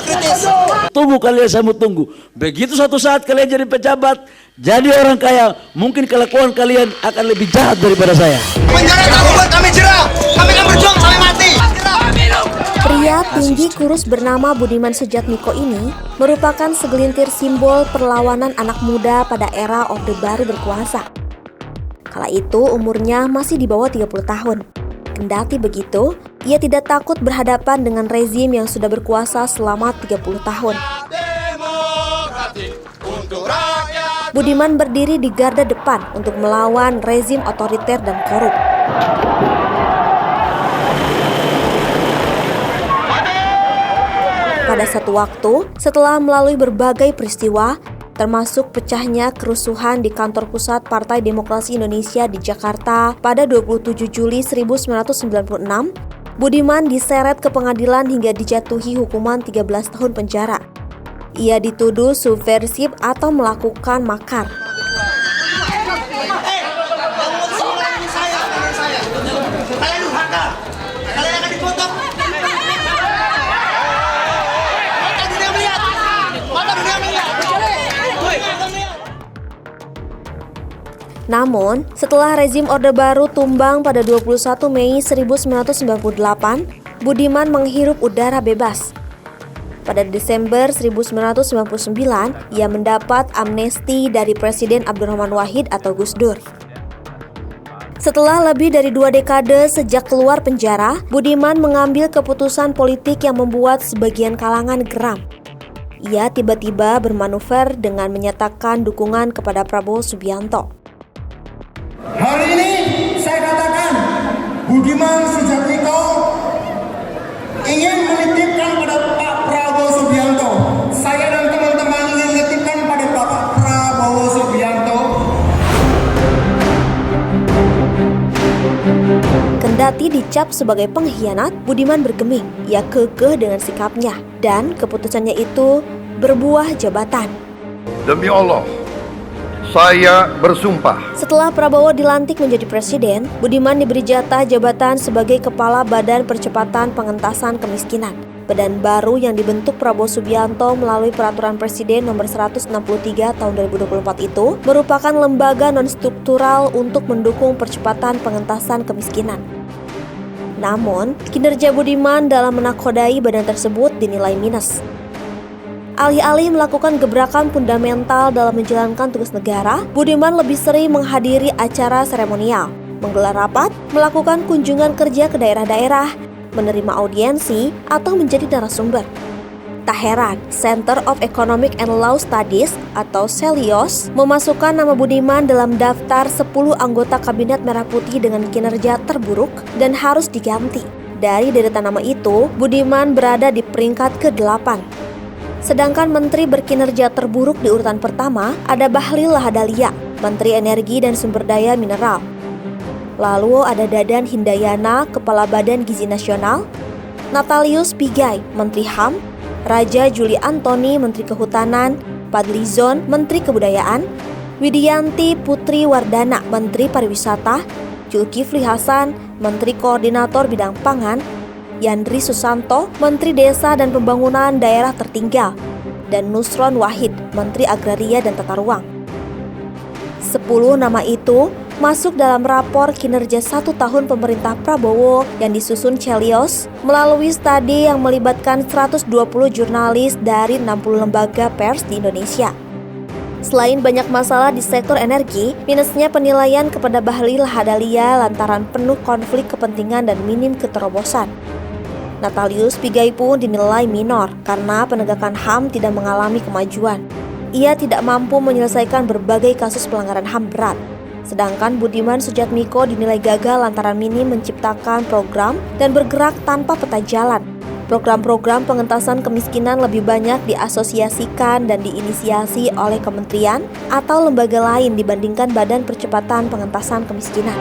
kritis. Tunggu kalian, saya mau tunggu. Begitu suatu saat kalian jadi pejabat, jadi orang kaya, mungkin kelakuan kalian akan lebih jahat daripada saya. Penjara tak membuat kami jerah. Kami akan berjuang sampai mati. Pria tinggi kurus bernama Budiman Sujatmiko ini merupakan segelintir simbol perlawanan anak muda pada era Orde Baru berkuasa. Kala itu umurnya masih di bawah 30 tahun. Kendati begitu, ia tidak takut berhadapan dengan rezim yang sudah berkuasa selama 30 tahun. Budiman berdiri di garda depan untuk melawan rezim otoriter dan korup. Pada satu waktu, setelah melalui berbagai peristiwa, termasuk pecahnya kerusuhan di kantor pusat Partai Demokrasi Indonesia di Jakarta pada 27 Juli 1996, Budiman diseret ke pengadilan hingga dijatuhi hukuman 13 tahun penjara. Ia dituduh subversif atau melakukan makar. Namun, setelah rezim Orde Baru tumbang pada 21 Mei 1998, Budiman menghirup udara bebas. Pada Desember 1999, ia mendapat amnesti dari Presiden Abdurrahman Wahid atau Gus Dur. Setelah lebih dari 2 dekade sejak keluar penjara, Budiman mengambil keputusan politik yang membuat sebagian kalangan geram. Ia tiba-tiba bermanuver dengan menyatakan dukungan kepada Prabowo Subianto. Hari ini saya katakan Budiman Sujatmiko ingin menitipkan pada Pak Prabowo Subianto. Saya dan teman-teman ingin menitipkan pada Bapak Prabowo Subianto. Kendati dicap sebagai pengkhianat, Budiman bergeming. Ia kekeh dengan sikapnya dan keputusannya itu berbuah jabatan. Demi Allah, saya bersumpah. Setelah Prabowo dilantik menjadi presiden, Budiman diberi jatah jabatan sebagai Kepala Badan Percepatan Pengentasan Kemiskinan. Badan baru yang dibentuk Prabowo Subianto melalui Peraturan Presiden Nomor 163 Tahun 2024 itu merupakan lembaga non-struktural untuk mendukung percepatan pengentasan kemiskinan. Namun, kinerja Budiman dalam menakodai badan tersebut dinilai minus. Alih-alih melakukan gebrakan fundamental dalam menjalankan tugas negara, Budiman lebih sering menghadiri acara seremonial, menggelar rapat, melakukan kunjungan kerja ke daerah-daerah, menerima audiensi, atau menjadi narasumber. Tak heran, Center of Economic and Law Studies atau CELIOS memasukkan nama Budiman dalam daftar 10 anggota Kabinet Merah Putih dengan kinerja terburuk dan harus diganti. Dari deretan nama itu, Budiman berada di peringkat ke-8. Sedangkan menteri berkinerja terburuk di urutan pertama ada Bahlil Lahadalia, Menteri Energi dan Sumber Daya Mineral. Lalu ada Dadan Hindayana, Kepala Badan Gizi Nasional, Natalius Pigai, Menteri HAM, Raja Juli Antoni, Menteri Kehutanan, Fadlizon, Menteri Kebudayaan, Widianti Putri Wardana, Menteri Pariwisata, Zulkifli Hasan, Menteri Koordinator Bidang Pangan, Yandri Susanto, Menteri Desa dan Pembangunan Daerah Tertinggal, dan Nusron Wahid, Menteri Agraria dan Tata Ruang. 10 nama itu masuk dalam rapor kinerja 1 tahun pemerintah Prabowo yang disusun CELIOS melalui studi yang melibatkan 120 jurnalis dari 60 lembaga pers di Indonesia. Selain banyak masalah di sektor energi, minusnya penilaian kepada Bahlil Lahadalia lantaran penuh konflik kepentingan dan minim keterobosan. Natalius Pigai pun dinilai minor karena penegakan HAM tidak mengalami kemajuan. Ia tidak mampu menyelesaikan berbagai kasus pelanggaran HAM berat. Sedangkan Budiman Sujatmiko dinilai gagal lantaran minim menciptakan program dan bergerak tanpa peta jalan. Program-program pengentasan kemiskinan lebih banyak diasosiasikan dan diinisiasi oleh kementerian atau lembaga lain dibandingkan Badan Percepatan Pengentasan Kemiskinan.